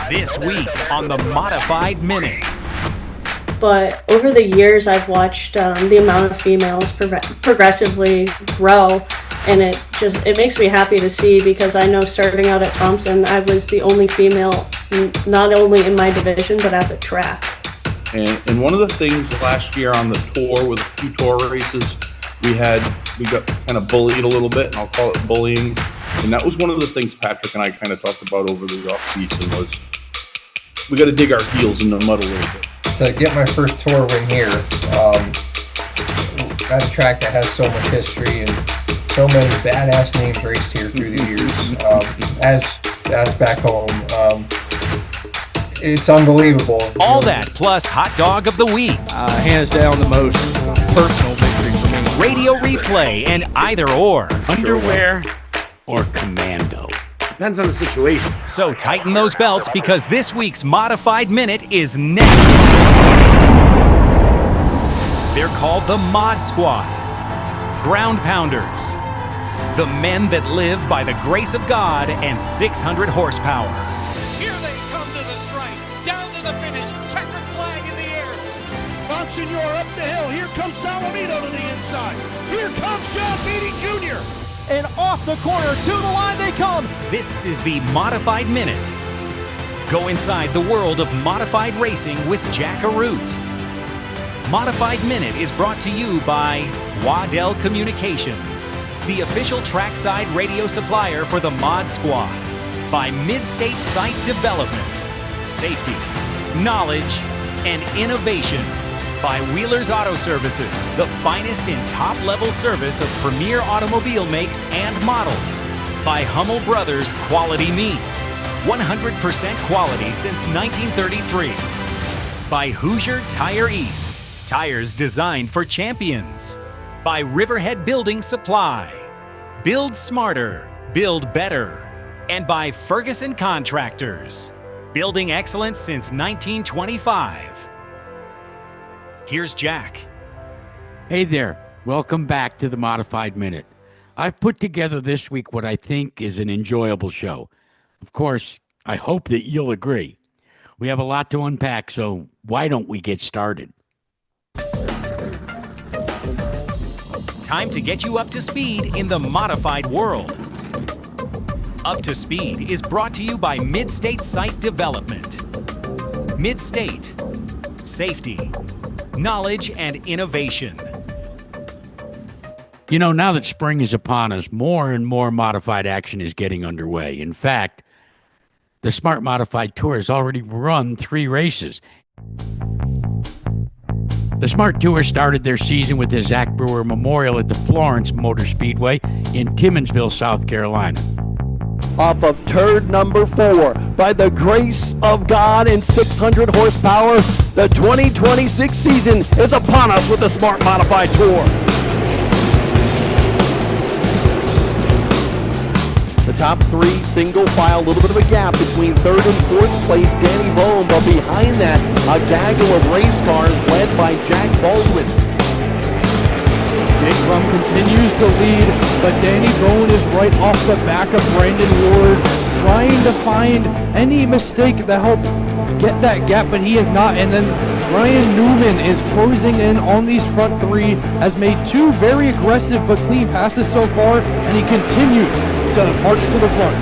This week on the Modified Minute. But over the years, I've watched the amount of females progressively grow, and it makes me happy to see, because I know starting out at Thompson, I was the only female, not only in my division, but at the track. And one of the things last year on the tour, with a few tour races, we got kind of bullied a little bit, and I'll call it bullying. And that was one of the things Patrick and I kind of talked about over the off-season, was we got to dig our heels in the mud a little bit. To get my first tour win here, at a track that has so much history and so many badass names raced here through the years, as back home, it's unbelievable. All that plus hot dog of the week. Hands down the most personal victory for me. Radio replay and either or. Underwear or commando. Depends on the situation. So tighten those belts, because this week's Modified Minute is next. They're called the Mod Squad. Ground pounders. The men that live by the grace of God and 600 horsepower. Here they come to the stripe. Down to the finish. Checkered flag in the air. Monsignor up the hill. Here comes Salamito to the inside. Here comes John Beatty Jr. And off the corner, to the line they come. This is the Modified Minute. Go inside the world of modified racing with Jack Arute. Modified Minute is brought to you by Waddell Communications, the official trackside radio supplier for the Mod Squad. By Mid-State Site Development, safety, knowledge, and innovation. By Wheeler's Auto Services, the finest in top-level service of premier automobile makes and models. By Hummel Brothers Quality Meats, 100% quality since 1933. By Hoosier Tire East, tires designed for champions. By Riverhead Building Supply, build smarter, build better. And by Ferguson Contractors, building excellence since 1925. Here's Jack. Hey there. Welcome back to the Modified Minute. I've put together this week what I think is an enjoyable show. Of course, I hope that you'll agree. We have a lot to unpack, so why don't we get started? Time to get you up to speed in the modified world. Up to Speed is brought to you by Mid-State Site Development. Mid-State. Safety. Knowledge and innovation. You know, now that spring is upon us, more and more modified action is getting underway. In fact, the Smart Modified Tour has already run 3 races. The Smart Tour started their season with the Zach Brewer Memorial at the Florence Motor Speedway in Timminsville, South Carolina. Off of turd number 4, by the grace of God and 600 horsepower, the 2026 season is upon us with the Smart Modified Tour. The top 3 single file, a little bit of a gap between 3rd and 4th place, Danny Bone, but behind that, a gaggle of race cars led by Jack Baldwin. Jake Crum continues to lead, but Danny Bone is right off the back of Brandon Ward, trying to find any mistake to help get that gap, but he is not. And then Ryan Newman is closing in on these front 3, has made 2 very aggressive but clean passes so far, and he continues to march to the front.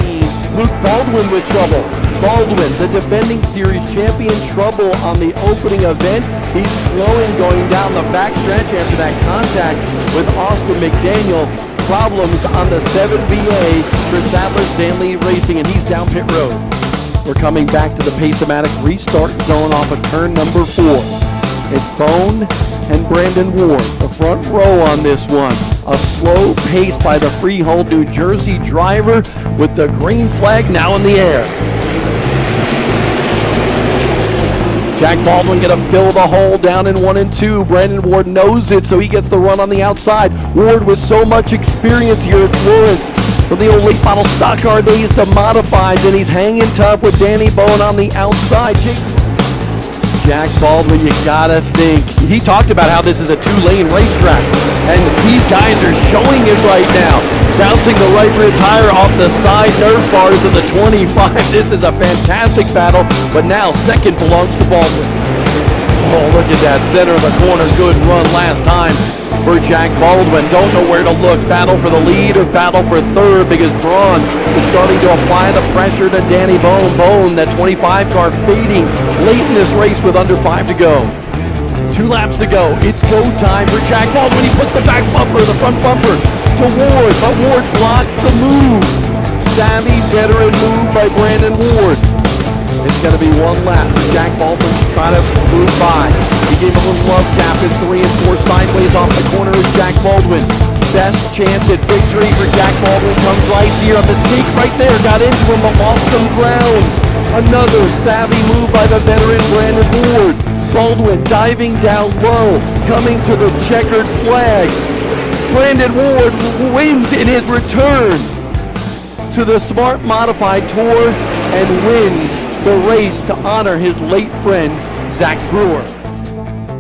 Luke Baldwin with trouble. Baldwin, the defending series champion, trouble on the opening event. He's slowing going down the backstretch after that contact with Austin McDaniel. Problems on the 7BA for Sadler Stanley Racing, and he's down pit road. We're coming back to the Pace-O-Matic restart zone off of turn number 4. It's Bone and Brandon Ward, the front row on this one. A slow pace by the Freehold, New Jersey driver with the green flag now in the air. Jack Baldwin gonna fill the hole down in 1 and 2. Brandon Ward knows it, so he gets the run on the outside. Ward with so much experience here at Florence, from the old late model stock car days to modifieds, and he's hanging tough with Danny Bone on the outside. Jack Baldwin, you gotta think. He talked about how this is a 2-lane racetrack, and these guys are showing it right now. Bouncing the right rear tire off the side nerve bars of the 25. This is a fantastic battle, but now second belongs to Baldwin. Oh, look at that, center of the corner, good run last time for Jack Baldwin. Don't know where to look, battle for the lead or battle for third, because Braun is starting to apply the pressure to Danny Bone. Bone, that 25 car fading late in this race with under 5 to go. 2 laps to go, it's go time for Jack Baldwin. He puts the back bumper, the front bumper to Ward, but Ward blocks the move. Savvy veteran move by Brandon Ward. It's going to be 1 lap for Jack Baldwin to try to move by. He gave him a little love tap in 3 and 4 sideways off the corner is Jack Baldwin. Best chance at victory for Jack Baldwin comes right here. A mistake right there, got into him but lost some ground. Another savvy move by the veteran Brandon Ward. Baldwin diving down low, coming to the checkered flag. Brandon Ward wins in his return to the Smart Modified Tour and wins the race to honor his late friend, Zach Brewer.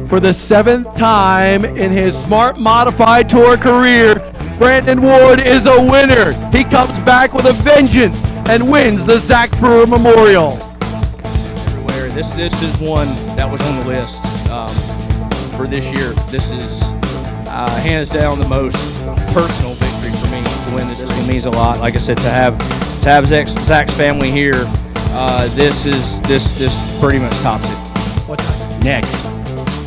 For the 7th time in his Smart Modified Tour career, Brandon Ward is a winner. He comes back with a vengeance and wins the Zach Brewer Memorial. Everywhere. This is one that was on the list for this year. This is hands down the most personal victory for me to win this. This means a lot. Like I said, to have Zach's family here. This pretty much tops it. Next,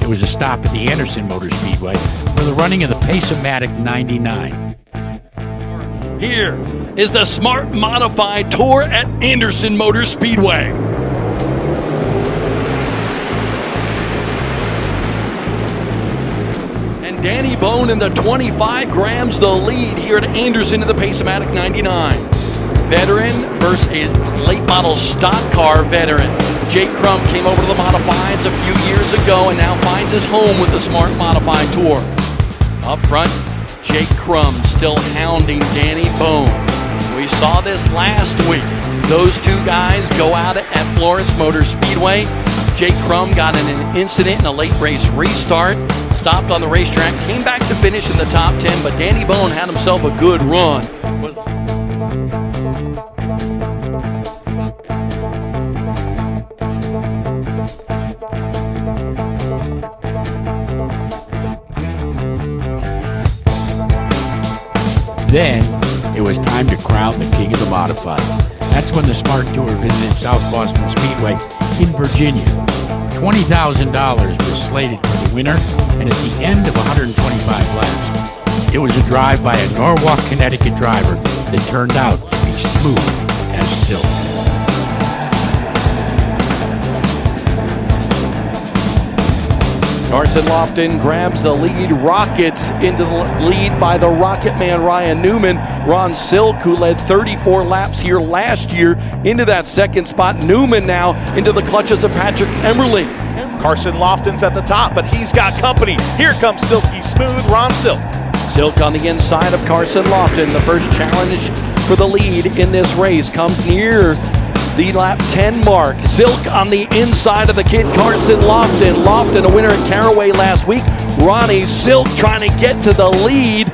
it was a stop at the Anderson Motor Speedway for the running of the Pace-O-Matic 99. Here is the Smart Modified Tour at Anderson Motor Speedway. And Danny Bone in the 25 grams the lead here at Anderson in the Pace-O-Matic 99. Veteran versus a late model stock car veteran. Jake Crum came over to the Modifieds a few years ago and now finds his home with the Smart Modified Tour. Up front, Jake Crum still hounding Danny Bone. We saw this last week. Those 2 guys go out at Florence Motor Speedway. Jake Crum got in an incident in a late race restart, stopped on the racetrack, came back to finish in the top 10, but Danny Bone had himself a good run. Then, it was time to crown the king of the modifieds. That's when the Smart Tour visited South Boston Speedway in Virginia. $20,000 was slated for the winner, and at the end of 125 laps, it was a drive by a Norwalk, Connecticut driver that turned out to be smooth as silk. Carson Lofton grabs the lead, rockets into the lead by the Rocket Man Ryan Newman. Ron Silk, who led 34 laps here last year, into that second spot. Newman now into the clutches of Patrick Emerling. Carson Lofton's at the top, but he's got company. Here comes Silky Smooth, Ron Silk. Silk on the inside of Carson Lofton. The first challenge for the lead in this race comes near the lap 10 mark. Silk on the inside of the kid Carson Lofton. Lofton a winner at Caraway last week. Ronnie Silk trying to get to the lead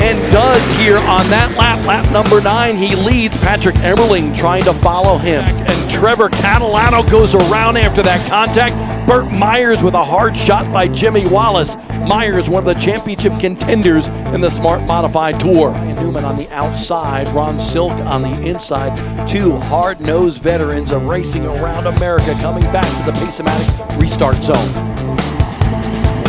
and does here on that lap. Lap number 9, he leads. Patrick Emerling trying to follow him. And Trevor Catalano goes around after that contact. Burt Myers with a hard shot by Jimmy Wallace. Myers, one of the championship contenders in the Smart Modified Tour. Ryan Newman on the outside, Ron Silk on the inside. 2 hard-nosed veterans of racing around America coming back to the Pace-O-Matic restart zone.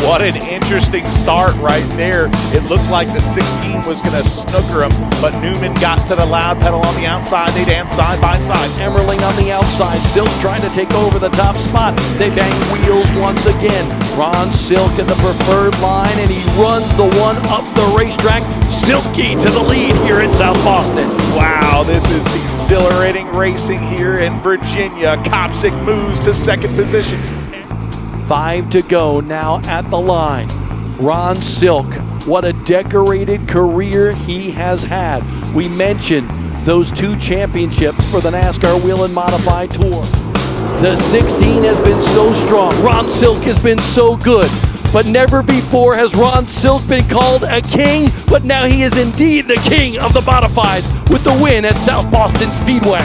What an interesting start right there. It looked like the 16 was going to snooker him, but Newman got to the loud pedal on the outside. They dance side by side. Emerling on the outside. Silk trying to take over the top spot. They bang wheels once again. Ron Silk in the preferred line, and he runs the one up the racetrack. Silky to the lead here in South Boston. Wow, this is exhilarating racing here in Virginia. Kopcik moves to second position. 5 to go now at the line. Ron Silk, what a decorated career he has had. We mentioned those 2 championships for the NASCAR Whelen Modified Tour. The 16 has been so strong. Ron Silk has been so good. But never before has Ron Silk been called a king, but now he is indeed the king of the modifieds with the win at South Boston Speedway.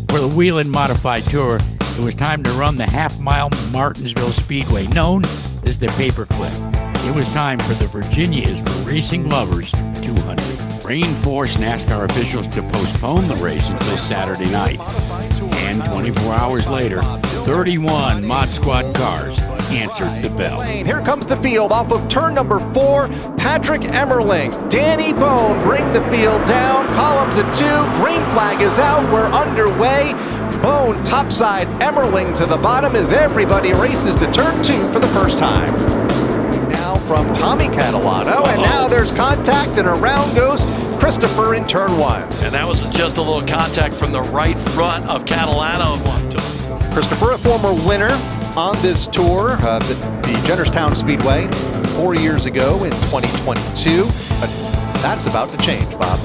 For the Whelen Modified Tour, it was time to run the half-mile Martinsville Speedway, known as the Paperclip. It was time for the Virginia is for Racing Lovers 200. Rain forced NASCAR officials to postpone the race until Saturday night. And 24 hours later, 31 Mod Squad cars answered the bell. Here comes the field off of turn number 4. Patrick Emmerling, Danny Bone bring the field down. Columns at 2. Green flag is out. We're underway. Bone topside, Emmerling to the bottom as everybody races to turn 2 for the first time. Now from Tommy Catalano, and now there's contact, and around goes Christopher in turn 1. And that was just a little contact from the right front of Catalano. Christopher, a former winner on this tour, the Jennerstown Speedway 4 years ago in 2022. But that's about to change, Bob.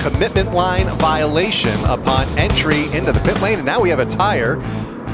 Commitment line violation upon entry into the pit lane, and now we have a tire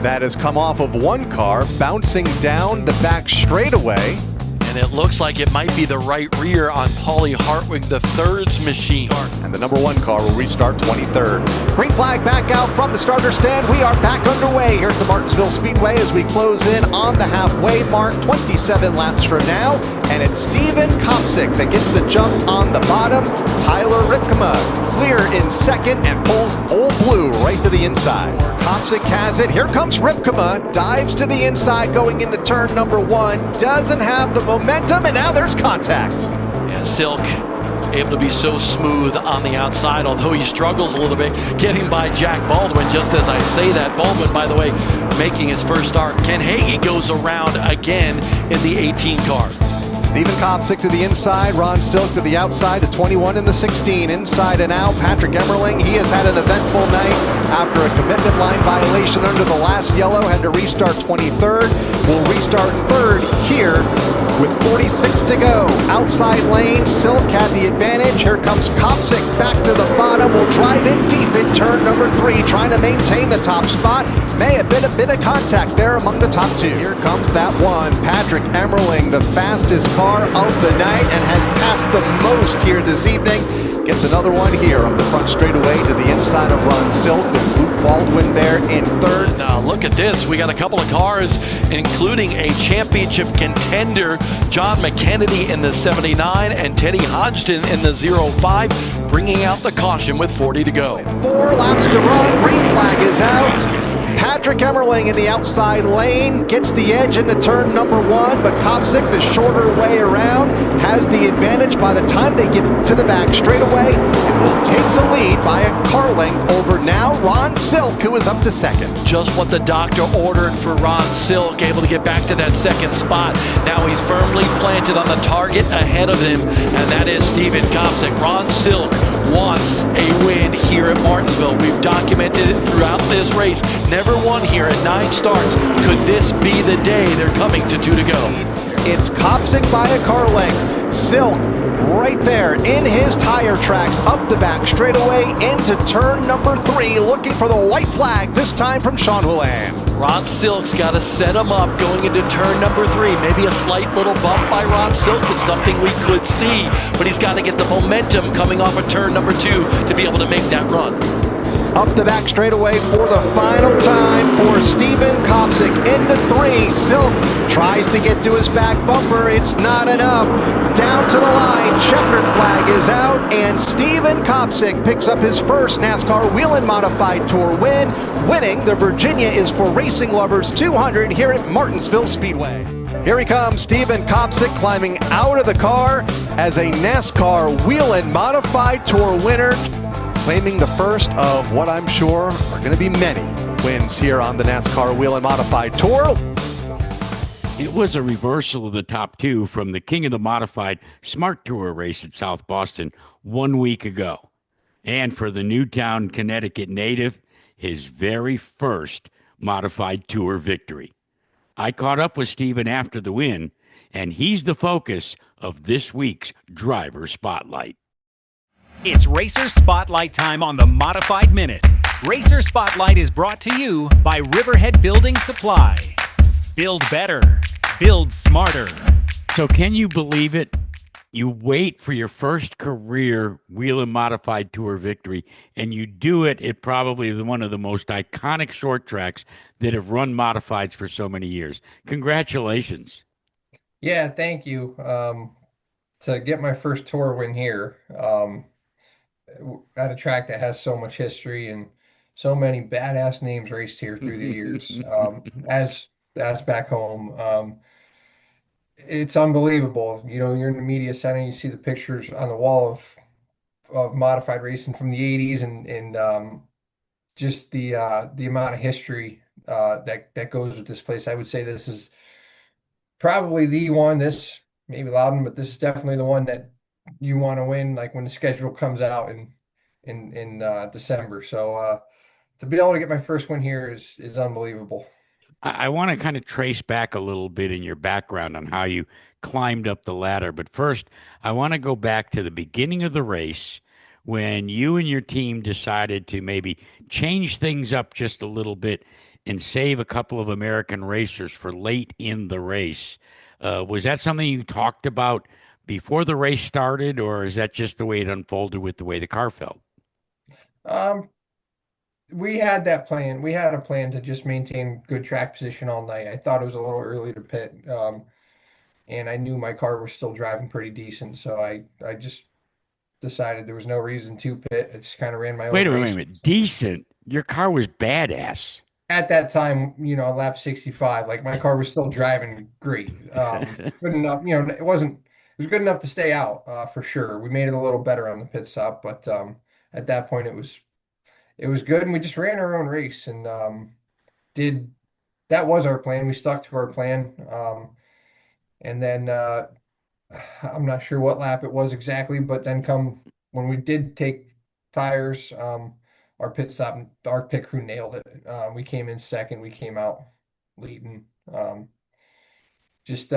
that has come off of one car, bouncing down the back straightaway. And it looks like it might be the right rear on Paulie Hartwig III's machine. And the number 1 car will restart 23rd. Green flag back out from the starter stand. We are back underway here at the Martinsville Speedway as we close in on the halfway mark, 27 laps from now. And it's Steven Kopcik that gets the jump on the bottom. Tyler Ripkema clear in second and pulls Old Blue right to the inside. Kopcik has it. Here comes Ripkema. Dives to the inside going into turn number 1. Doesn't have the momentum, and now there's contact. Yeah, Silk able to be so smooth on the outside, although he struggles a little bit getting by Jack Baldwin. Just as I say that, Baldwin, by the way, making his first start. Ken Hagee goes around again in the 18 car. Steven Kopcik to the inside, Ron Silk to the outside, the 21 and the 16, inside and out. Patrick Emmerling, he has had an eventful night after a commitment line violation under the last yellow, had to restart 23rd. Will restart 3rd here with 46 to go. Outside lane, Silk had the advantage. Here comes Kopcik back to the bottom, will drive in deep in turn number 3, trying to maintain the top spot. May have been a bit of contact there among the top 2. Here comes that one, Patrick Emmerling, the fastest car of the night and has passed the most here this evening. Gets another one here up the front straightaway to the inside of Ron Silk with Luke Baldwin there in 3rd. Now look at this. We got a couple of cars, including a championship contender, John McKennedy in the 79 and Teddy Hodgson in the 05, bringing out the caution with 40 to go. 4 laps to run. Green flag is out. Patrick Emmerling in the outside lane gets the edge into turn number 1, but Kopcik, the shorter way around, has the advantage by the time they get to the back straightaway and will take the lead by a car length over now Ron Silk, who is up to 2nd. Just what the doctor ordered for Ron Silk, able to get back to that 2nd spot. Now he's firmly planted on the target ahead of him, and that is Steven Kopcik. Ron Silk wants a win here at Martinsville. We've documented it throughout this race. Never won here at 9 starts. Could this be the day they're coming to 2 to go? It's Kopcik by a car length. Silk right there in his tire tracks up the back straightaway into turn number 3, looking for the white flag, this time from Sean Whelen. Ron Silk's got to set him up going into turn number 3. Maybe a slight little bump by Ron Silk is something we could see, but he's got to get the momentum coming off of turn number 2 to be able to make that run. Up the back straightaway for the final time for Steven Kopcik into 3. Silk tries to get to his back bumper. It's not enough. Down to the line. Checkered flag is out, and Steven Kopcik picks up his first NASCAR Whelen Modified Tour win, winning the Virginia is for Racing Lovers 200 here at Martinsville Speedway. Here he comes, Steven Kopcik climbing out of the car as a NASCAR Whelen Modified Tour winner, claiming the first of what I'm sure are going to be many wins here on the NASCAR Whelen Modified Tour. It was a reversal of the top 2 from the King of the Modified Smart Tour race at South Boston 1 week ago. And for the Newtown, Connecticut native, his very first Modified Tour victory. I caught up with Steven after the win, and he's the focus of this week's Driver Spotlight. It's Racer Spotlight time on the Modified Minute. Racer Spotlight is brought to you by Riverhead Building Supply. Build better. Build smarter. So can you believe it? You wait for your first career Whelen Modified Tour victory, and you do it at probably one of the most iconic short tracks that have run modifieds for so many years. Congratulations. Yeah, thank you. To get my first tour win here, at a track that has so much history and so many badass names raced here through the years, as back home. It's unbelievable. You know, you're in the media center, you see the pictures on the wall of modified racing from the 80s and just the amount of history that goes with this place. I would say this is probably the one, this maybe Loudon, but this is definitely the one that you want to win, like when the schedule comes out in December. So to be able to get my first win here is unbelievable. I want to kind of trace back a little bit in your background on how you climbed up the ladder. But first, I want to go back to the beginning of the race when you and your team decided to maybe change things up just a little bit and save a couple of American racers for late in the race. Was that something you talked about before the race started, or is that just the way it unfolded with the way the car felt? We had that plan. We had a plan to just maintain good track position all night. I thought it was a little early to pit, and I knew my car was still driving pretty decent, so I just decided there was no reason to pit. I just kind of ran my own Wait a race. minute. Decent? Your car was badass. At that time, you know, lap 65, like my car was still driving great. Good enough, you know, it was good enough to stay out, for sure. We made it a little better on the pit stop, but at that point it was good, and we just ran our own race and did that was our plan. We stuck to our plan. And then I'm not sure what lap it was exactly, but then come when we did take tires, our pit stop, our pit crew nailed it. We came in second, we came out leading. Just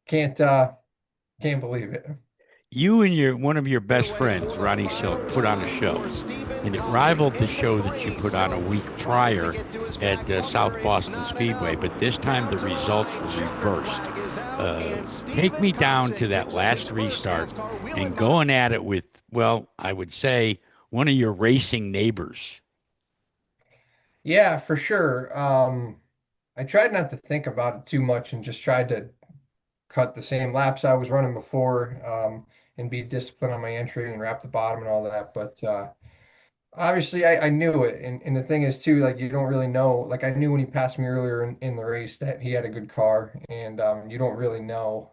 can't can't believe it. You and one of your best friends, Ronnie Silk, put on a show, and it rivaled the show that you put on a week prior at South Boston Speedway, but this time the results were reversed. Take me down to that last restart and going at it with, well, I would say one of your racing neighbors. Yeah, for sure. I tried not to think about it too much and just tried to cut the same laps I was running before, and be disciplined on my entry and wrap the bottom and all that. But obviously, I knew it. And the thing is, too, like, you don't really know. Like, I knew when he passed me earlier in the race that he had a good car, and you don't really know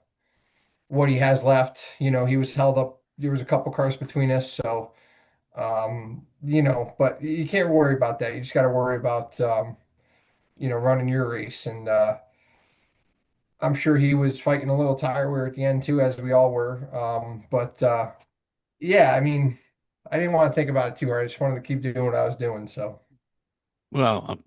what he has left. You know, he was held up. There was a couple cars between us. So, you know, but you can't worry about that. You just got to worry about, you know, running your race. And I'm sure he was fighting a little tire wear at the end too, as we all were. But yeah, I mean, I didn't want to think about it too hard. I just wanted to keep doing what I was doing. So, Well,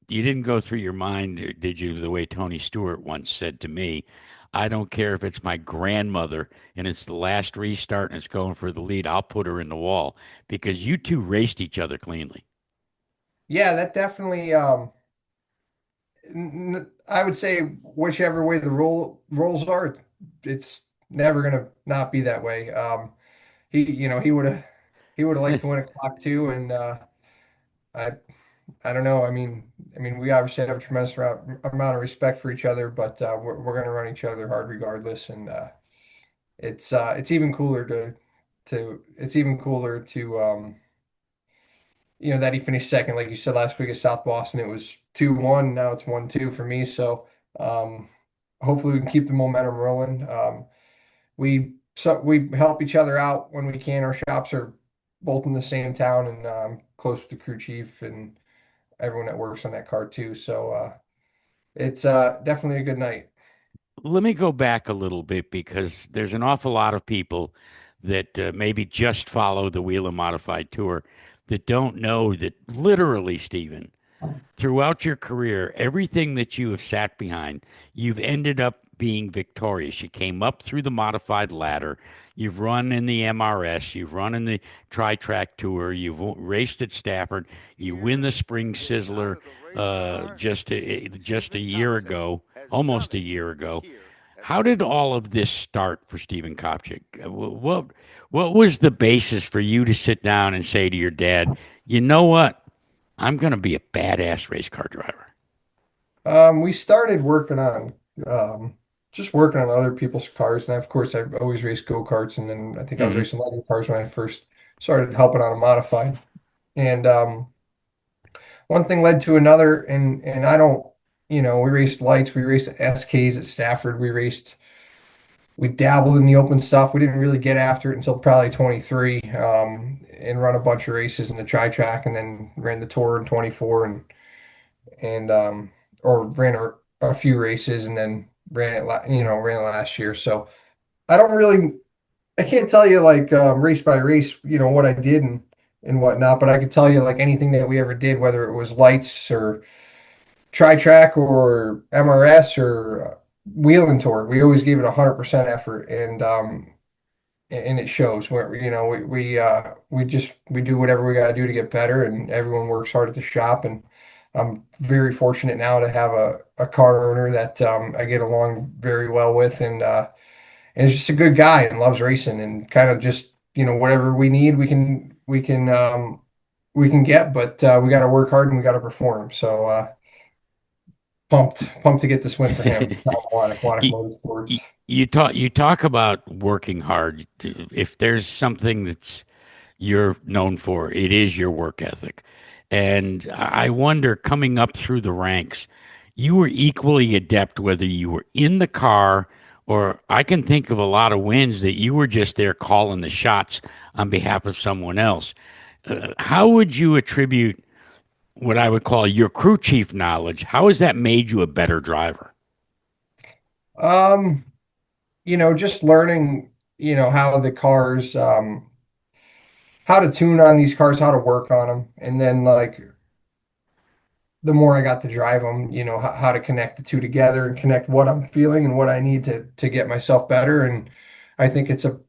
you didn't go through your mind, did you, the way Tony Stewart once said to me, I don't care if it's my grandmother and it's the last restart and it's going for the lead, I'll put her in the wall, because you two raced each other cleanly. yeah, that definitely. I would say whichever way the rolls are, it's never gonna not be that way. You know, he would have liked to win a clock too, and I I don't know. I mean, we obviously have a tremendous amount of respect for each other, but we're gonna run each other hard regardless, and it's even cooler to it's even cooler to you know, that he finished second, like you said last week at South Boston. It was 2-1. Now it's 1-2 for me. So hopefully we can keep the momentum rolling. We help each other out when we can. Our shops are both in the same town, and close to crew chief and everyone that works on that car too. So it's definitely a good night. Let me go back a little bit, because there's an awful lot of people that maybe just follow the Whelen Modified Tour that don't know that literally, Stephen, throughout your career, everything that you have sat behind, you've ended up being victorious. You came up through the modified ladder. You've run in the MRS. You've run in the Tri-Track Tour. You've raced at Stafford. You win the Spring Sizzler just a year ago, almost a year ago. How did all of this start for Stephen Kopcik? What was the basis for you to sit down and say to your dad, you know what? I'm going to be a badass race car driver. We started working on just working on other people's cars, and of course, I've always raced go-karts, and then I think I was racing Legend cars when I first started helping on a modified. And one thing led to another, and I don't, we raced lights, we raced SKs at Stafford, we dabbled in the open stuff. We didn't really get after it until probably 23, and run a bunch of races in the tri-track, and then ran the tour in 24, and or ran a few races, and then ran it last year. So I don't really, I can't tell you like race by race, what I did and whatnot, but I could tell you like anything that we ever did, whether it was lights or tri-track or MRS or Whelen Tour, we always gave it 100% effort, and it shows. Where we do whatever we got to do to get better, and everyone works hard at the shop. And I'm very fortunate now to have a car owner that I get along very well with, and is just a good guy and loves racing, and kind of just whatever we need, we can get, but we got to work hard and we got to perform. So pumped to get this win for him. Wannick Motorsports. You talk about working hard. If there's something that's you're known for, it is your work ethic. And I wonder, coming up through the ranks, you were equally adept whether you were in the car, or I can think of a lot of wins that you were just there calling the shots on behalf of someone else. How would you attribute what I would call your crew chief knowledge? How has that made you a better driver? Just learning, how the cars, how to tune on these cars, how to work on them. And then like the more I got to drive them, how to connect the two together and connect what I'm feeling and what I need to get myself better. And I think it's a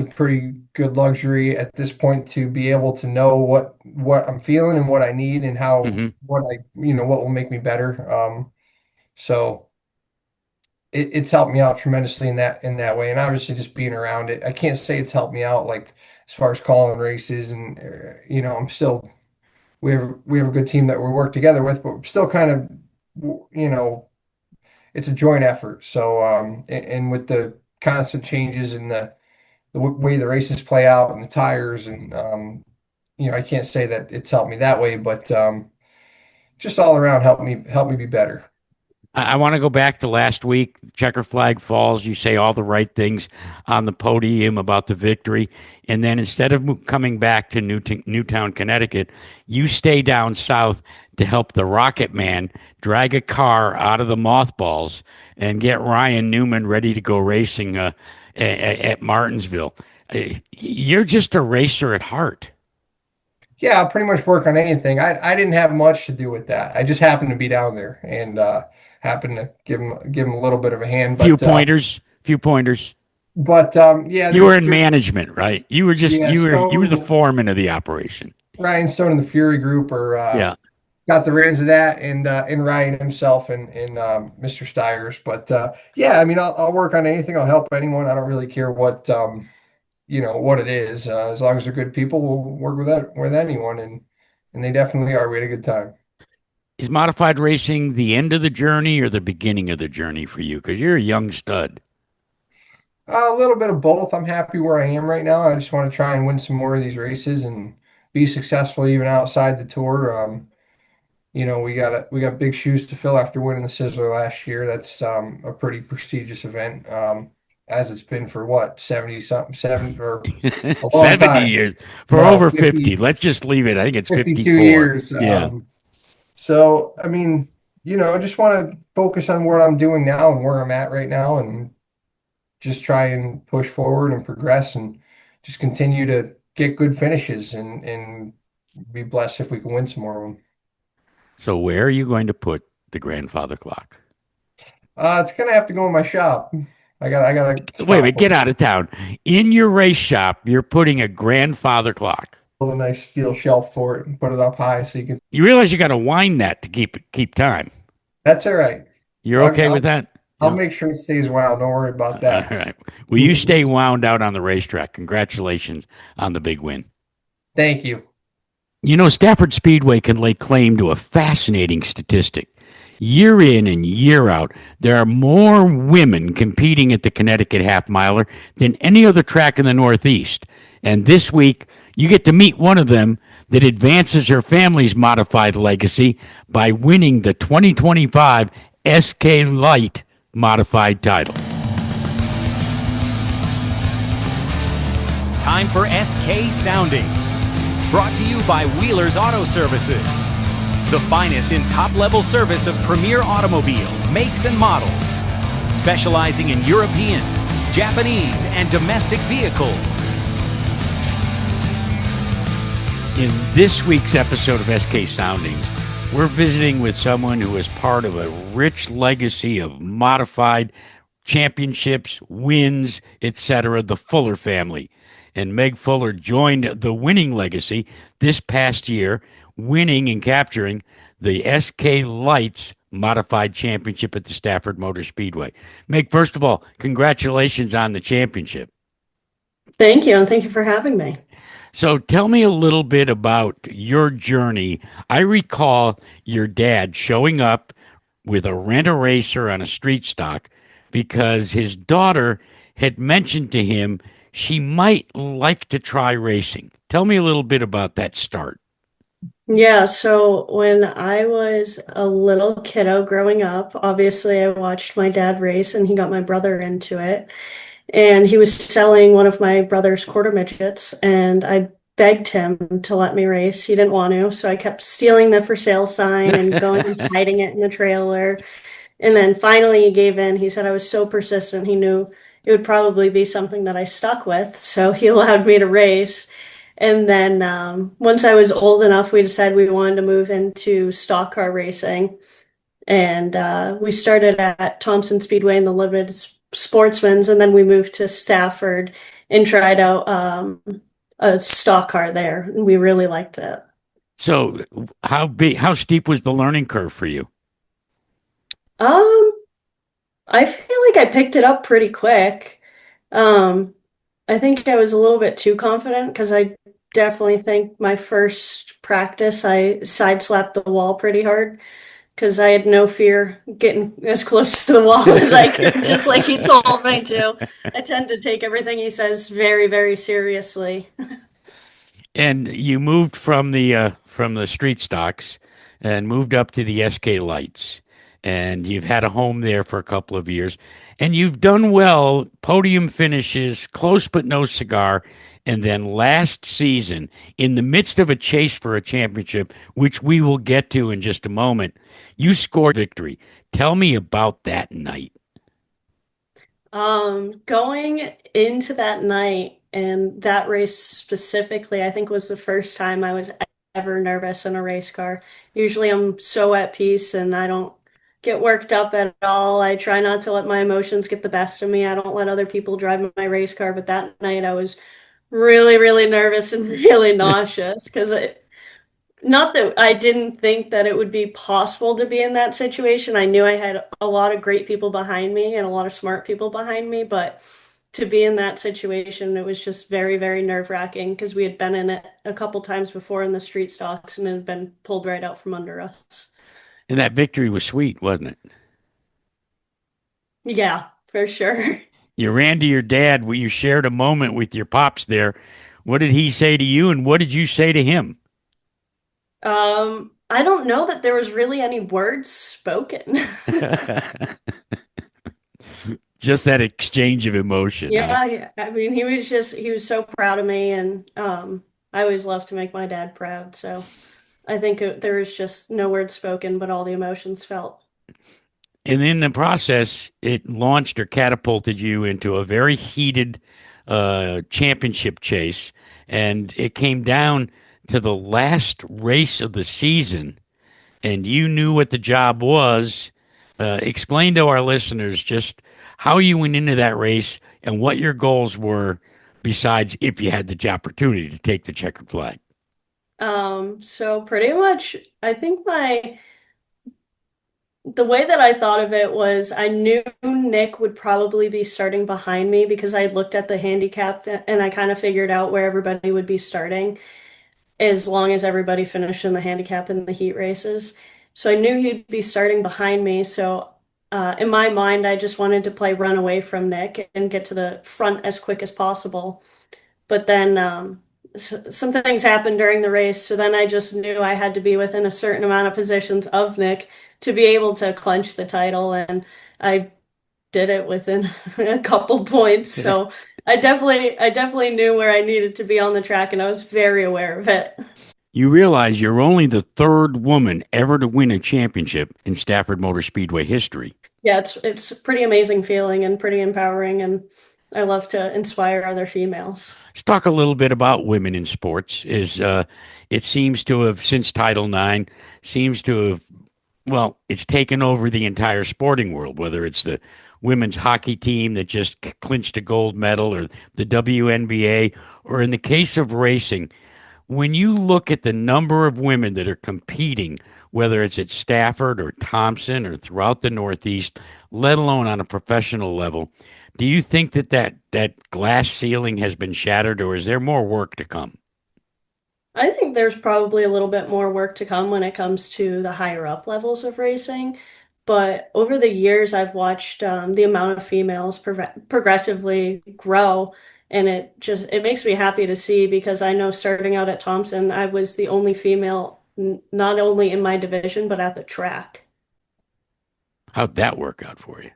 pretty good luxury at this point to be able to know what I'm feeling and what I need, and how what will make me better. So it's helped me out tremendously in that way. And obviously just being around it, I can't say it's helped me out like as far as calling races, and I'm still, we have a good team that we work together with, but we're still kind of, it's a joint effort. So and with the constant changes in the way the races play out and the tires, and I can't say that it's helped me that way, but just all around helped me be better. I want to go back to last week. Checker flag falls. You say all the right things on the podium about the victory. And then instead of coming back to Newtown, Connecticut, you stay down south to help the Rocket Man drag a car out of the mothballs and get Ryan Newman ready to go racing at Martinsville. You're just a racer at heart. Yeah, I'll pretty much work on anything. I didn't have much to do with that. I just happened to be down there, and happened to give him a little bit of a hand. Few pointers. But yeah, you were in management, right? You were just you were the Stone, foreman of the operation. Ryan Stone and the Fury Group, or got the reins of that, and Ryan himself and Mr. Stiers. But yeah, I mean, I'll work on anything. I'll help anyone. I don't really care what what it is. As long as they're good people, we'll work with anyone, and they definitely are. We had a good time. Is modified racing the end of the journey or the beginning of the journey for you? Because you're a young stud. A little bit of both. I'm happy where I am right now. I just want to try and win some more of these races and be successful even outside the tour. We got big shoes to fill after winning the Sizzler last year. That's a pretty prestigious event. As it's been for what, 70 something, or a long 70 time. years for over 50. Let's just leave it. I think it's 52 54 years. Yeah. So, I mean, I just want to focus on what I'm doing now and where I'm at right now, and just try and push forward and progress, and just continue to get good finishes, and be blessed if we can win some more of them. So where are you going to put the grandfather clock? It's gonna have to go in my shop. I got a Wait, spot wait, for get out of town. In your race shop, you're putting a grandfather clock. a nice steel shelf for it and put it up high so you can. You realize you got to wind that to keep time. That's all right. You're I'll, okay I'll, with that? I'll No? make sure it stays wound. Don't worry about that. All right. Well, you stay wound out on the racetrack. Congratulations on the big win. Thank you. You know, Stafford Speedway can lay claim to a fascinating statistic. Year in and year out, there are more women competing at the Connecticut Half Miler than any other track in the Northeast. And this week, you get to meet one of them that advances her family's modified legacy by winning the 2025 SK Light modified title. Time for SK Soundings. Brought to you by Wheeler's Auto Services. The finest in top-level service of premier automobile makes and models. Specializing in European, Japanese, and domestic vehicles. In this week's episode of SK Soundings, we're visiting with someone who is part of a rich legacy of modified championships, wins, etc., the Fuller family. And Meg Fuller joined the winning legacy this past year, winning and capturing the SK Lights Modified Championship at the Stafford Motor Speedway. Meg, first of all, congratulations on the championship. Thank you, and thank you for having me. So tell me a little bit about your journey. I recall your dad showing up with a rent-a-racer on a street stock because his daughter had mentioned to him she might like to try racing. Tell me a little bit about that start. Yeah, so when I was a little kiddo growing up, obviously I watched my dad race and he got my brother into it. And he was selling one of my brother's quarter midgets, and I begged him to let me race. He didn't want to, so I kept stealing the for sale sign and going and hiding it in the trailer. And then finally he gave in. He said I was so persistent, he knew it would probably be something that I stuck with, so he allowed me to race. And then once I was old enough, we decided we wanted to move into stock car racing. And we started at Thompson Speedway in the limited sportsman's, and then we moved to Stafford and tried out a stock car there. And we really liked it. So how steep was the learning curve for you? I feel like I picked it up pretty quick. I think I was a little bit too confident because I definitely think my first practice I sideswapped the wall pretty hard because I had no fear getting as close to the wall as I could, just like he told me to. I tend to take everything he says very, very seriously. And you moved from the street stocks and moved up to the SK Lights. And you've had a home there for a couple of years. And you've done well, podium finishes, close but no cigar. And then last season, in the midst of a chase for a championship, which we will get to in just a moment, you scored victory. Tell me about that night. Going into that night and that race specifically, I think was the first time I was ever nervous in a race car. Usually I'm so at peace and I don't get worked up at all. I try not to let my emotions get the best of me. I don't let other people drive my race car, but that night I was really, really nervous and really nauseous because not that I didn't think that it would be possible to be in that situation. I knew I had a lot of great people behind me and a lot of smart people behind me, but to be in that situation, it was just very, very nerve-wracking because we had been in it a couple times before in the street stocks and it had been pulled right out from under us. And that victory was sweet, wasn't it? Yeah, for sure. You ran to your dad. You shared a moment with your pops there. What did he say to you, and what did you say to him? I don't know that there was really any words spoken. Just that exchange of emotion. Yeah, Huh? yeah. I mean, he was so proud of me, and I always love to make my dad proud. So I think there was just no words spoken, but all the emotions felt. And in the process, it launched or catapulted you into a very heated championship chase. And it came down to the last race of the season, and you knew what the job was, Explain to our listeners just how you went into that race and what your goals were, besides if you had the opportunity to take the checkered flag. So pretty much, I think the way that I thought of it was I knew Nick would probably be starting behind me because I had looked at the handicap and I kind of figured out where everybody would be starting as long as everybody finished in the handicap in the heat races. So I knew he'd be starting behind me. So in my mind, I just wanted to play run away from Nick and get to the front as quick as possible. But then some things happened during the race, so then I just knew I had to be within a certain amount of positions of Nick to be able to clinch the title, and I did it within a couple points. So I definitely knew where I needed to be on the track, and I was very aware of it. You realize you're only the third woman ever to win a championship in Stafford Motor Speedway history. Yeah, it's a pretty amazing feeling and pretty empowering, and I love to inspire other females. Let's talk a little bit about women in sports. It seems to have, since Title IX, seems to have, well, it's taken over the entire sporting world, whether it's the women's hockey team that just clinched a gold medal, or the WNBA, or in the case of racing. When you look at the number of women that are competing, whether it's at Stafford or Thompson or throughout the Northeast, let alone on a professional level, do you think that glass ceiling has been shattered, or is there more work to come? I think there's probably a little bit more work to come when it comes to the higher up levels of racing. But over the years, I've watched the amount of females progressively grow, and it makes me happy to see because I know starting out at Thompson, I was the only female, not only in my division but at the track. How'd that work out for you?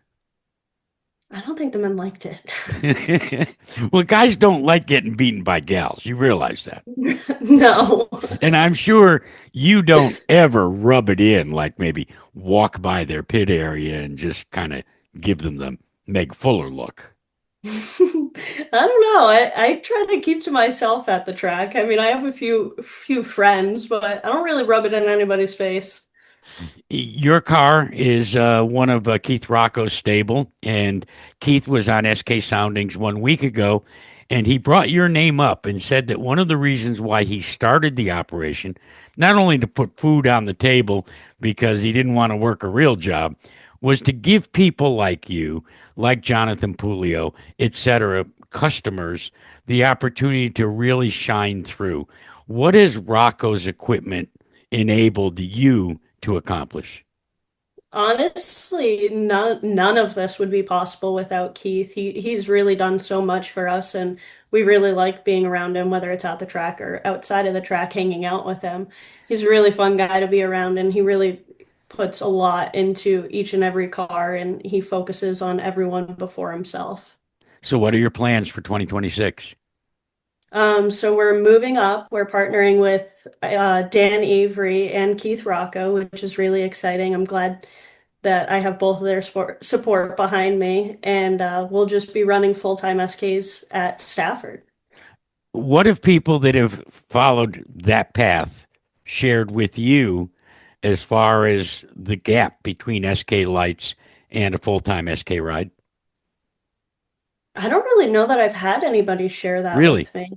I don't think the men liked it. Well, guys don't like getting beaten by gals. You realize that. No. And I'm sure you don't ever rub it in, like maybe walk by their pit area and just kind of give them the Meg Fuller look. I don't know. I try to keep to myself at the track. I mean, I have a few friends, but I don't really rub it in anybody's face. Your car is one of Keith Rocco's stable, and Keith was on SK Soundings 1 week ago, and he brought your name up and said that one of the reasons why he started the operation, not only to put food on the table because he didn't want to work a real job, was to give people like you, like Jonathan Pulio, etc., customers, the opportunity to really shine through. What has Rocco's equipment enabled you to accomplish? Honestly, none of this would be possible without Keith. He's really done so much for us, and we really like being around him, whether it's at the track or outside of the track, hanging out with him. He's a really fun guy to be around, and he really puts a lot into each and every car, and he focuses on everyone before himself. So what are your plans for 2026? So we're moving up. We're partnering with Dan Avery and Keith Rocco, which is really exciting. I'm glad that I have both of their support behind me, and we'll just be running full-time SKs at Stafford. What have people that have followed that path shared with you as far as the gap between SK Lights and a full-time SK ride? I don't really know that I've had anybody share that Really? with me.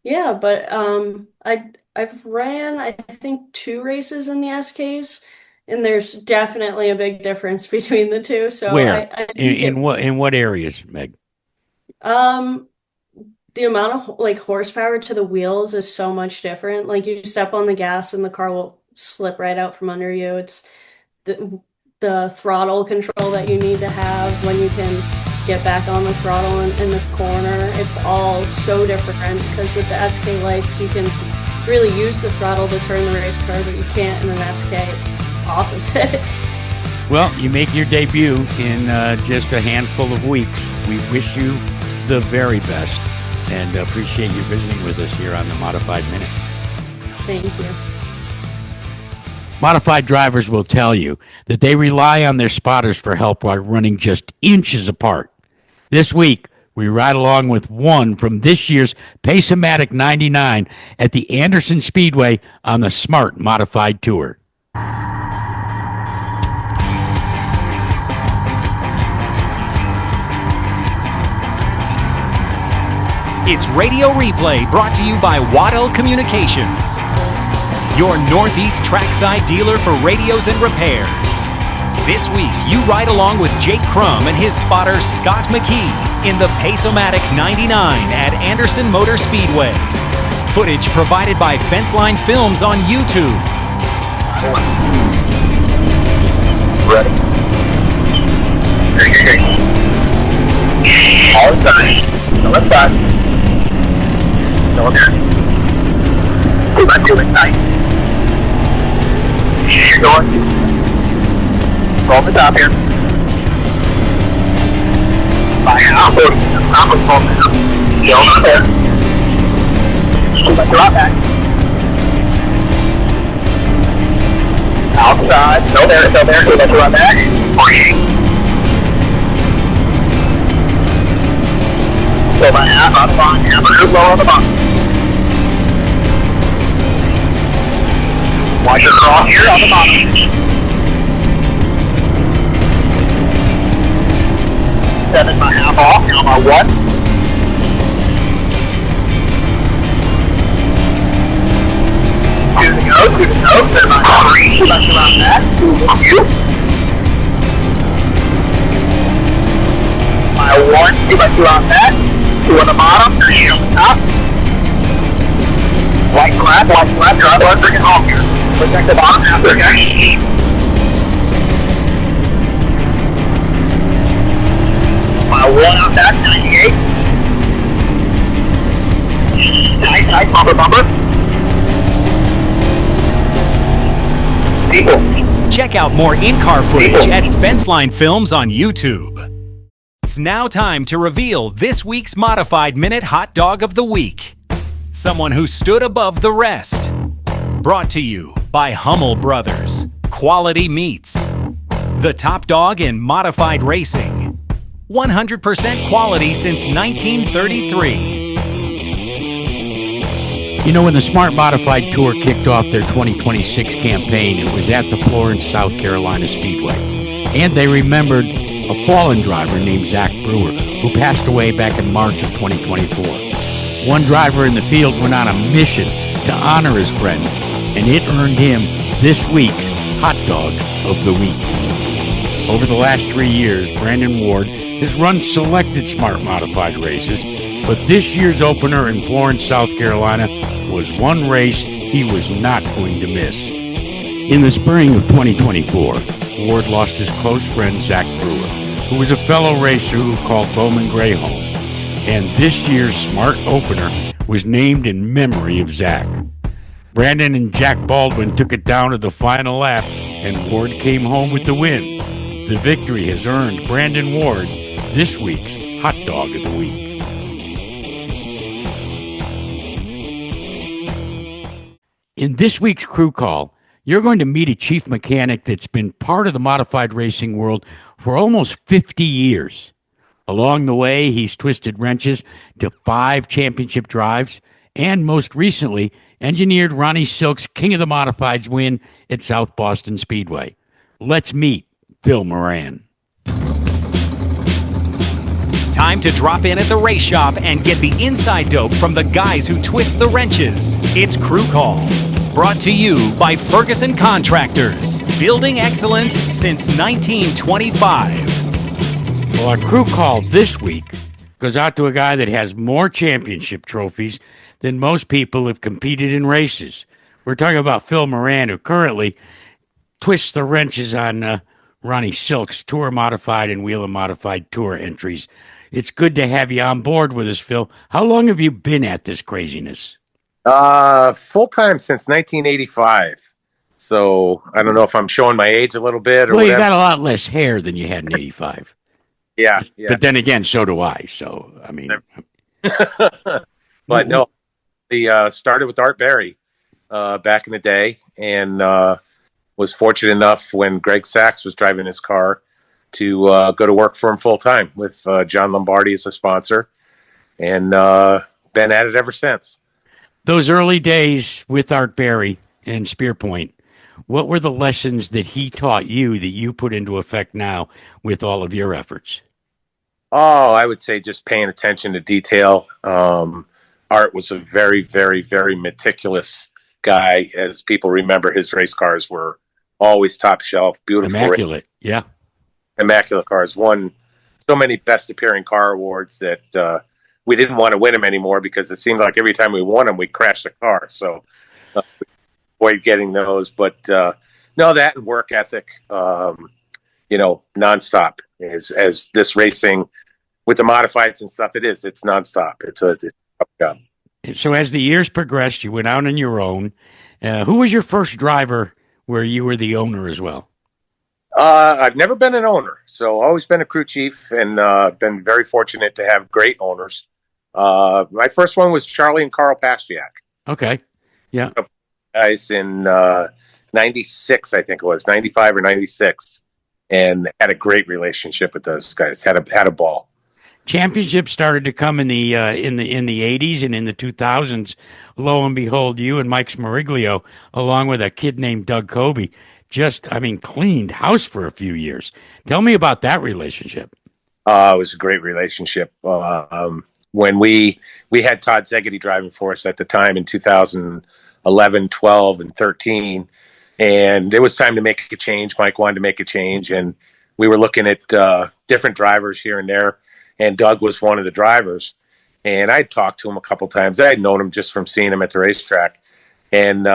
Yeah, but I've ran I think 2 races in the SKs, and there's definitely a big difference between the two. So Where? I In what areas, Meg? um the amount of like horsepower to the wheels is so much different. Like you step on the gas and the car will slip right out from under you. It's the throttle control that you need to have when you can get back on the throttle in the corner. It's all so different because with the SK lights, you can really use the throttle to turn the race car, but you can't in an SK. It's opposite. Well, you make your debut in just a handful of weeks. We wish you the very best and appreciate you visiting with us here on the Modified Minute. Thank you. Modified drivers will tell you that they rely on their spotters for help while running just inches apart. This week, we ride along with one from this year's Pace-O-Matic 99 at the Anderson Speedway on the Smart Modified Tour. It's Radio Replay brought to you by Whelen Communications, your Northeast trackside dealer for radios and repairs. This week, you ride along with Jake Crum and his spotter Scott McKee in the Pace-O-Matic 99 at Anderson Motor Speedway. Footage provided by Fenceline Films on YouTube. Ready? All inside. No left side. No there. Pull back to inside. You're going. Roll the top here. Fire out. I'm going to go not there. Pull back to right back. Outside. No there. No there. Pull back to right back. 48. So my half on the bottom, half a low on the bottom. Watch your cross here on the bottom. 7 by half off, now my 1. 2 to go, 2 to go, 7 by 3, left around that, 2 with you. My 1, 2 by 2 on that. 2 on the bottom, 3 on the top. White flat, drive, let's bring it home here. Protect the bottom after, okay? My 1 on that, 98. Nice, bumper. People. Check out more in-car footage at Fenceline Films on YouTube. It's now time to reveal this week's Modified Minute Hot Dog of the Week. Someone who stood above the rest. Brought to you by Hummel Brothers, Quality Meats, the top dog in modified racing. 100% quality since 1933. You know, when the Smart Modified Tour kicked off their 2026 campaign, it was at the Florence, South Carolina Speedway. And they remembered a fallen driver named Zach Brewer, who passed away back in March of 2024. One driver in the field went on a mission to honor his friend, and it earned him this week's Hot Dog of the Week. Over the last 3 years, Brandon Ward has run selected Smart Modified races, but this year's opener in Florence, South Carolina was one race he was not going to miss. In the spring of 2024, Ward lost his close friend Zach Brewer, who was a fellow racer who called Bowman Gray home. And this year's Smart opener was named in memory of Zach. Brandon and Jack Baldwin took it down to the final lap, and Ward came home with the win. The victory has earned Brandon Ward this week's Hot Dog of the Week. In this week's Crew Call, you're going to meet a chief mechanic that's been part of the modified racing world for almost 50 years. Along the way, he's twisted wrenches to 5 championship drives and most recently engineered Ronnie Silk's King of the Modifieds win at South Boston Speedway. Let's meet Phil Moran. Time to drop in at the race shop and get the inside dope from the guys who twist the wrenches. It's Crew Call, brought to you by Ferguson Contractors, building excellence since 1925. Well, our Crew Call this week goes out to a guy that has more championship trophies than most people have competed in races. We're talking about Phil Moran, who currently twists the wrenches on Ronnie Silk's Tour Modified and Whelen Modified Tour entries. It's good to have you on board with us, Phil. How long have you been at this craziness? Full-time since 1985. So I don't know if I'm showing my age a little bit or Well, whatever. you got a lot less hair than you had in 85. Yeah. But then again, so do I. So, I mean. But no, we started with Art Berry back in the day, and was fortunate enough when Greg Sachs was driving his car to go to work for him full-time with John Lombardi as a sponsor, and been at it ever since. Those early days with Art Berry and Spearpoint, what were the lessons that he taught you that you put into effect now with all of your efforts? Oh, I would say just paying attention to detail. Art was a very, very, very meticulous guy. As people remember, his race cars were always top shelf, beautiful, Immaculate. Yeah. immaculate cars. Won so many best appearing car awards that we didn't want to win them anymore because it seemed like every time we won them, we crashed the car. So avoid getting those. But no, that and work ethic, nonstop. As this racing with the modifieds and stuff, it's nonstop. It's a tough job. So as the years progressed, you went out on your own. Who was your first driver where you were the owner as well? I've never been an owner, so always been a crew chief, and been very fortunate to have great owners. My first one was Charlie and Carl Pastiak. Okay. Yeah. Guys in 96, I think it was 95 or 96, and had a great relationship with those guys. Had a ball. Championships started to come in the 80s and in the 2000s. Lo and behold, you and Mike Smariglio, along with a kid named Doug Kobe, cleaned house for a few years. Tell me about that relationship. It was a great relationship. When we had Todd Zegedy driving for us at the time in 2011, 12, and 13, and it was time to make a change. Mike wanted to make a change, and we were looking at different drivers here and there, and Doug was one of the drivers. And I'd talked to him a couple times. I had known him just from seeing him at the racetrack. And,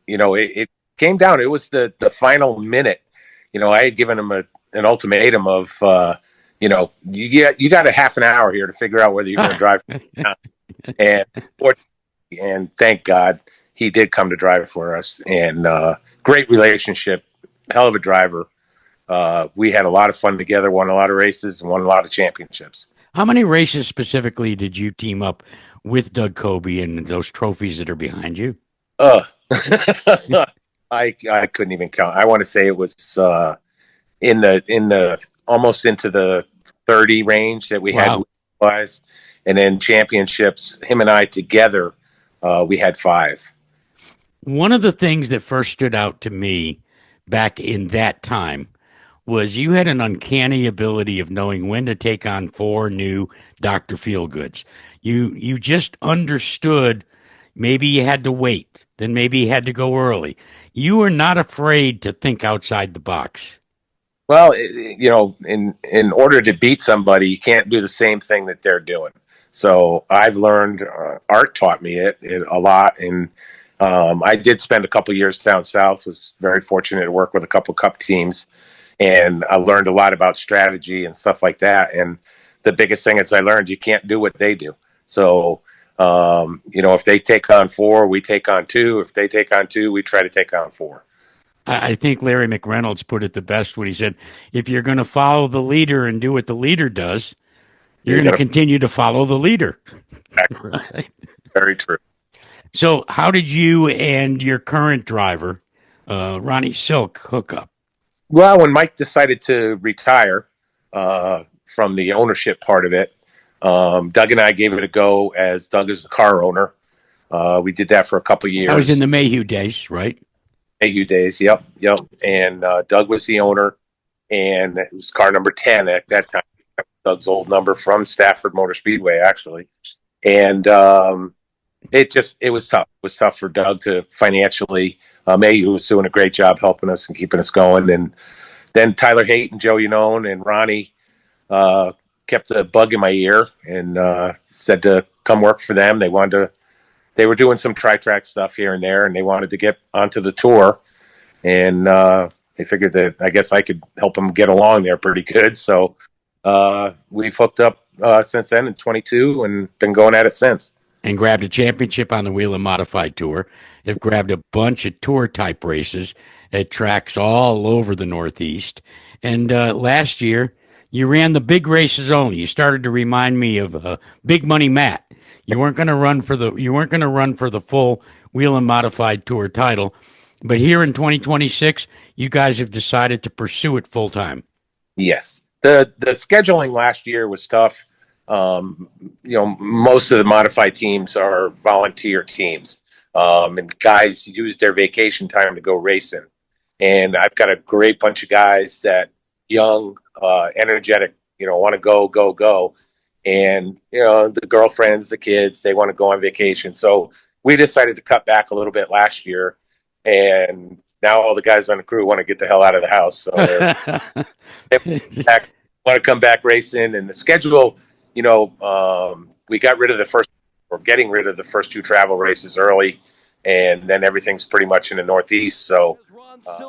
it came down. It was the final minute. I had given him an ultimatum of, you got a half an hour here to figure out whether you're going to drive. And thank God he did come to drive for us. And great relationship, hell of a driver. We had a lot of fun together, won a lot of races, and won a lot of championships. How many races specifically did you team up with Doug Kobe and those trophies that are behind you? I couldn't even count. I want to say it was in the almost into the 30 range that we had wise, and then championships. Him and I together, we had 5. One of the things that first stood out to me back in that time was you had an uncanny ability of knowing when to take on 4 new Dr. Feelgoods. You just understood maybe you had to wait, then maybe you had to go early. You were not afraid to think outside the box. Well, in order to beat somebody, you can't do the same thing that they're doing. So I've learned, Art taught me it a lot, and I did spend a couple years down south, was very fortunate to work with a couple Cup teams. And I learned a lot about strategy and stuff like that. And the biggest thing is I learned you can't do what they do. So, if they take on 4, we take on 2. If they take on 2, we try to take on 4. I think Larry McReynolds put it the best when he said, if you're going to follow the leader and do what the leader does, you're going to continue to follow the leader. Right? Very true. So how did you and your current driver, Ronnie Silk, hook up? Well, when Mike decided to retire from the ownership part of it, Doug and I gave it a go as Doug is the car owner. We did that for a couple of years. That was in the Mayhew days, right? Mayhew days, yep. And Doug was the owner, and it was car number 10 at that time. Doug's old number from Stafford Speedway, actually. And it was tough. It was tough for Doug to financially. Mayhew was doing a great job helping us and keeping us going. And then Tyler Haight and Joe Unone and Ronnie kept the bug in my ear and said to come work for them. They were doing some tri-track stuff here and there, and they wanted to get onto the tour. And they figured that I guess I could help them get along there pretty good. So we've hooked up since then in 22 and been going at it since. And grabbed a championship on the Whelen Modified Tour. They've grabbed a bunch of tour-type races at tracks all over the Northeast. And last year, you ran the big races only. You started to remind me of Big Money Matt. You weren't going to run for the full Whelen Modified Tour title, but here in 2026, you guys have decided to pursue it full time. Yes, the scheduling last year was tough. Most of the modified teams are volunteer teams, and guys use their vacation time to go racing. And I've got a great bunch of guys that young, energetic, want to go. And, the girlfriends, the kids, they want to go on vacation. So we decided to cut back a little bit last year. And now all the guys on the crew want to get the hell out of the house. So they want to come back racing. And the schedule, we got rid of we're getting rid of the first 2 travel races early. And then everything's pretty much in the Northeast. So,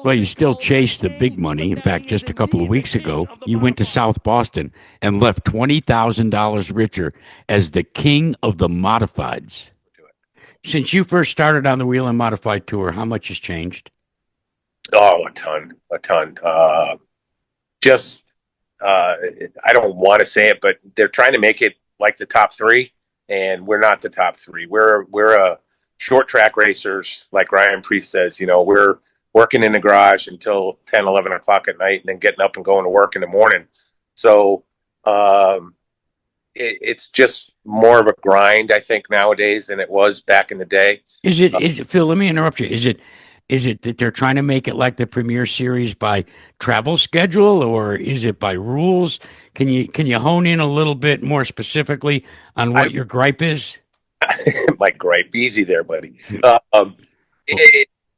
well, you still chase the big money. In fact, just a couple of weeks ago, you went to South Boston and left $20,000 richer as the king of the modifieds. Since you first started on the Whelen Modified Tour, how much has changed? Oh, a ton. I don't want to say it, but they're trying to make it like the top 3, and we're not the top 3. We're a short track racers, like Ryan Priest says. We're working in the garage until 10, 11 o'clock at night, and then getting up and going to work in the morning. So it's just more of a grind, I think, nowadays than it was back in the day. Is it Phil? Let me interrupt you. Is it that they're trying to make it like the Premier Series by travel schedule, or is it by rules? Can you hone in a little bit more specifically on what your gripe is? My gripe, easy there, buddy.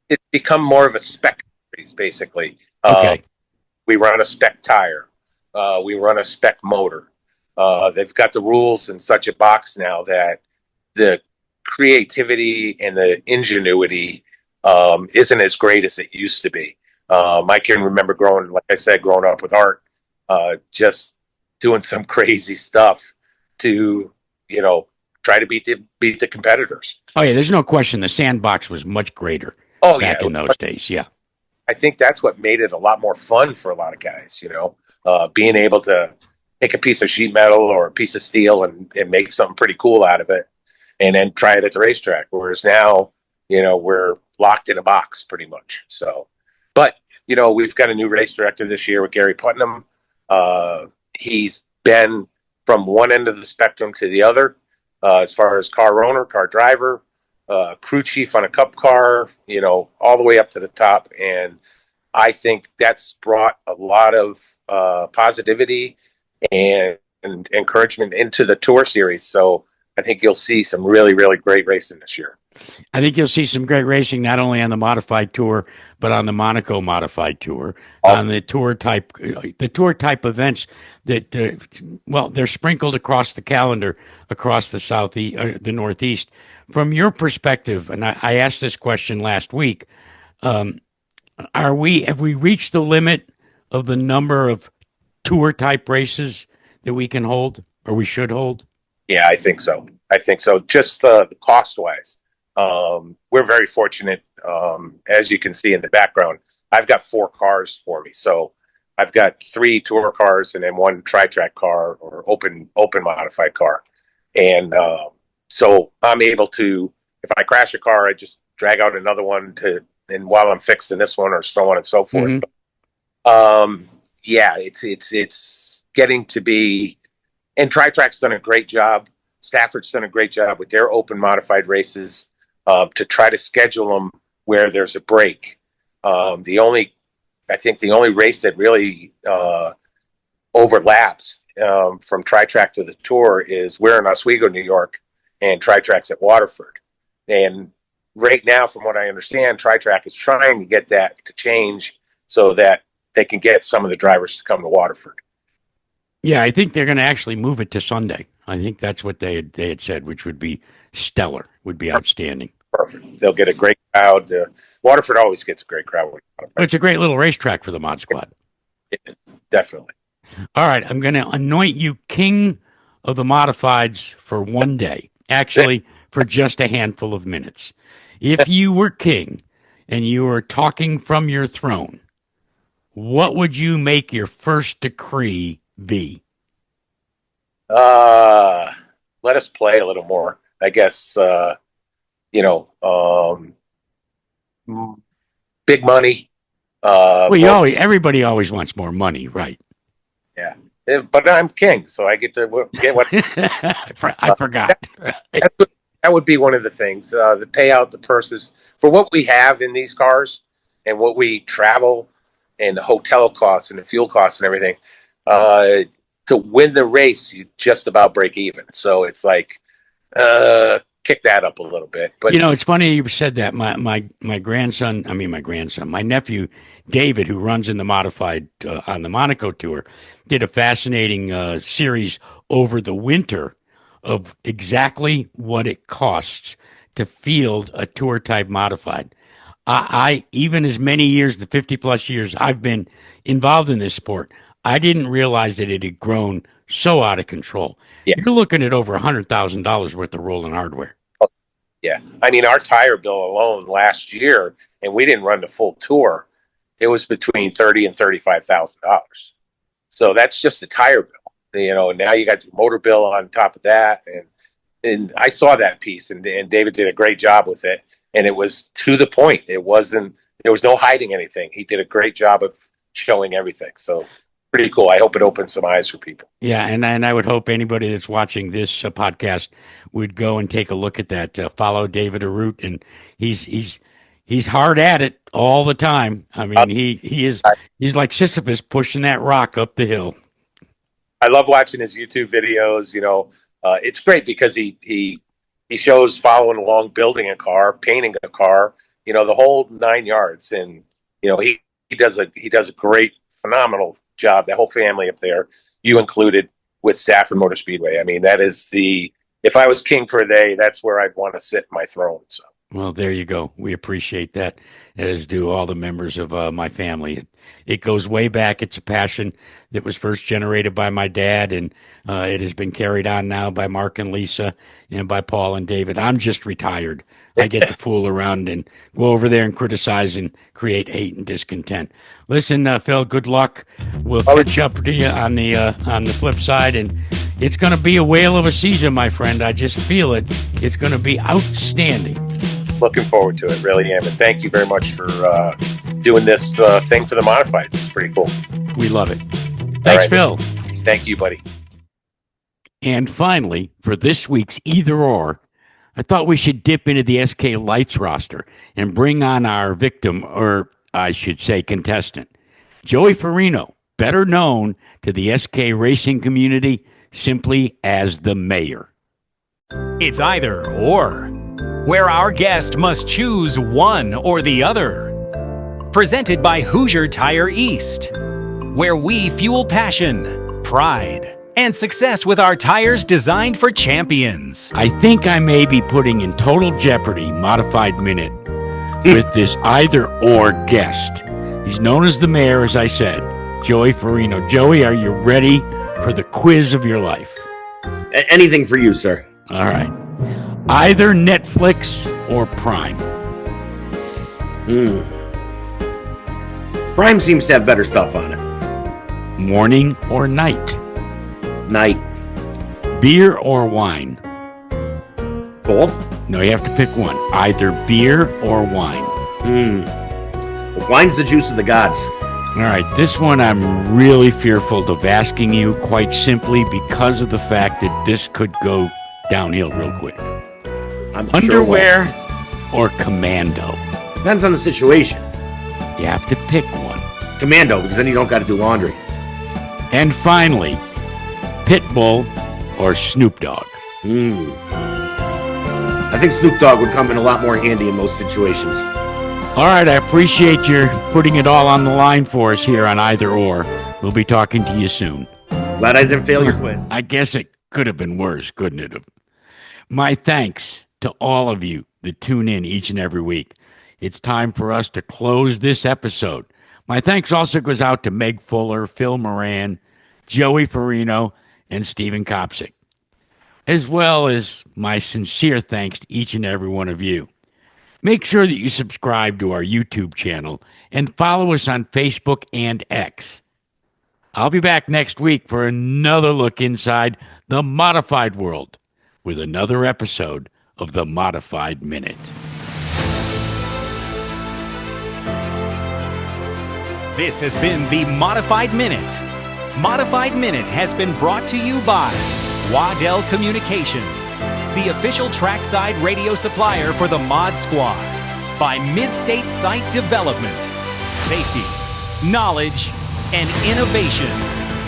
It's become more of a spec series, basically. Okay. We run a spec tire. We run a spec motor. They've got the rules in such a box now that the creativity and the ingenuity isn't as great as it used to be. I can remember growing up with Art, just doing some crazy stuff to, try to beat the competitors. Oh yeah, there's no question the sandbox was much greater back in those days. Yeah. I think that's what made it a lot more fun for a lot of guys, being able to take a piece of sheet metal or a piece of steel and make something pretty cool out of it and then try it at the racetrack. Whereas now, we're locked in a box pretty much. So, but, we've got a new race director this year with Gary Putnam. He's been from one end of the spectrum to the other, as far as car owner, car driver, crew chief on a cup car, all the way up to the top. And I think that's brought a lot of positivity and encouragement into the Tour Series. So I think you'll see some really, really great racing this year. I think you'll see some great racing not only on the Modified Tour, but on the Monaco Modified Tour, on the tour type events that, they're sprinkled across the calendar, across the Southeast, the Northeast. From your perspective, and I asked this question last week, have we reached the limit of the number of tour type races that we can hold or we should hold? Yeah, I think so. Just the cost wise. We're very fortunate. As you can see in the background, I've got 4 cars for me. So I've got 3 tour cars and then 1 tri-track car or open modified car. And, so I'm able to, if I crash a car, I just drag out another one and while I'm fixing this one or so on and so forth. Mm-hmm. Yeah, it's getting to be, and tri-track's done a great job. Stafford's done a great job with their open modified races, to try to schedule them where there's a break. The only race that really overlaps from tri-track to the Tour is we're in Oswego, New York, and tri-track's at Waterford. And right now, from what I understand, tri-track is trying to get that to change so that they can get some of the drivers to come to Waterford. Yeah, I think they're going to actually move it to Sunday. I think that's what they had said, which would be stellar, would be outstanding. Perfect. They'll get a great crowd. Waterford always gets a great crowd. It's a great little racetrack for the Mod Squad. It is, definitely. All right, I'm going to anoint you king of the modifieds for one day. Actually, for just a handful of minutes. If you were king and you were talking from your throne, what would you make your first decree be? Let us play a little more. I guess, big money. Everybody always wants more money, right? Yeah. But I'm king, so I get to get what I forgot. That would be one of the things. The payout, the purses for what we have in these cars and what we travel and the hotel costs and the fuel costs and everything. to win the race, you just about break even. So it's like, kick that up a little bit. But it's funny you said that. My nephew David, who runs in the modified on the Monaco Tour, did a fascinating series over the winter of exactly what it costs to field a tour type modified. I even as many years, the 50 plus years I've been involved in this sport, I didn't realize that it had grown so out of control. Yeah. You're looking at over $100,000 worth of rolling hardware. Yeah. I mean, our tire bill alone last year, and we didn't run the full tour, it was between $30,000 and $35,000. So that's just the tire bill. Now you got your motor bill on top of that. And I saw that piece, and David did a great job with it. And it was to the point. There was no hiding anything. He did a great job of showing everything. So pretty cool. I hope it opens some eyes for people. Yeah, and I would hope anybody that's watching this podcast would go and take a look at that. Follow David Arute, and he's hard at it all the time. I mean, he's like Sisyphus pushing that rock up the hill. I love watching his YouTube videos. It's great because he shows following along, building a car, painting a car, the whole 9 yards. And, he does a great, phenomenal job. That whole family up there, you included, with Stafford Motor Speedway. I mean, that is if I was king for a day, that's where I'd want to sit in my throne. So. Well, there you go. We appreciate that, as do all the members of my family. It goes way back. It's a passion that was first generated by my dad, and it has been carried on now by Mark and Lisa and by Paul and David. I'm just retired. I get to fool around and go over there and criticize and create hate and discontent. Listen, Phil, good luck. We'll catch up to you on the flip side, and it's going to be a whale of a season, my friend. I just feel it. It's going to be outstanding. Looking forward to it, really am. And thank you very much for doing this thing for the Modifieds. It's pretty cool. We love it. Thanks, Phil. Thank you, buddy. And finally, for this week's Either Or, I thought we should dip into the SK Lights roster and bring on our victim, or I should say contestant, Joey Farino, better known to the SK racing community simply as the Mayor. It's Either Or, where our guest must choose one or the other. Presented by Hoosier Tire East, where we fuel passion, pride, and success with our tires designed for champions. I think I may be putting in total jeopardy Modified Minute with this Either Or guest. He's known as the Mayor, as I said, Joey Farino. Joey, are you ready for the quiz of your life? Anything for you, sir. All right. Either Netflix or Prime. Prime seems to have better stuff on it. Morning or night? Night. Beer or wine? Both? No, you have to pick one. Either beer or wine. Wine's the juice of the gods. All right, this one I'm really fearful of asking you, quite simply because of the fact that this could go downhill real quick. Underwear or Commando? Depends on the situation. You have to pick one. Commando, because then you don't got to do laundry. And finally, Pitbull or Snoop Dogg? I think Snoop Dogg would come in a lot more handy in most situations. All right, I appreciate your putting it all on the line for us here on Either Or. We'll be talking to you soon. Glad I didn't fail your quiz. I guess it could have been worse, couldn't it have? My thanks to all of you that tune in each and every week. It's time for us to close this episode. My thanks also goes out to Meg Fuller, Phil Moran, Joey Farino, and Stephen Kopcik, as well as my sincere thanks to each and every one of you. Make sure that you subscribe to our YouTube channel and follow us on Facebook and X. I'll be back next week for another look inside the modified world with another episode of the Modified Minute. This has been the Modified Minute. Modified Minute has been brought to you by Waddell Communications, the official trackside radio supplier for the Mod Squad, by Midstate Site Development, safety, knowledge, and innovation.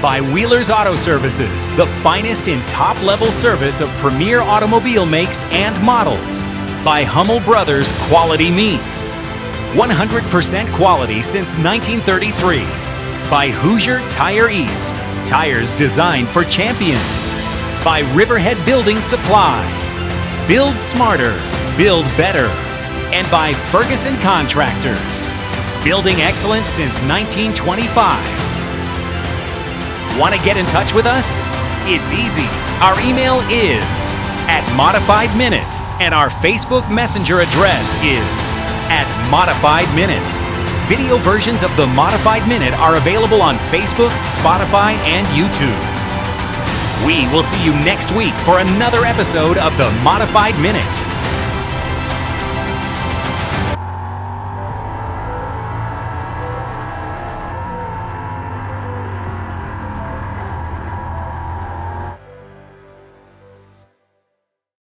By Wheeler's Auto Services, the finest in top-level service of premier automobile makes and models. By Hummel Brothers Quality Meats, 100% quality since 1933. By Hoosier Tire East, tires designed for champions. By Riverhead Building Supply, build smarter, build better. And by Ferguson Contractors, building excellence since 1925. Want to get in touch with us? It's easy. Our email is @ModifiedMinute, and our Facebook Messenger address is @ModifiedMinute. Video versions of the Modified Minute are available on Facebook, Spotify, and YouTube. We will see you next week for another episode of the Modified Minute.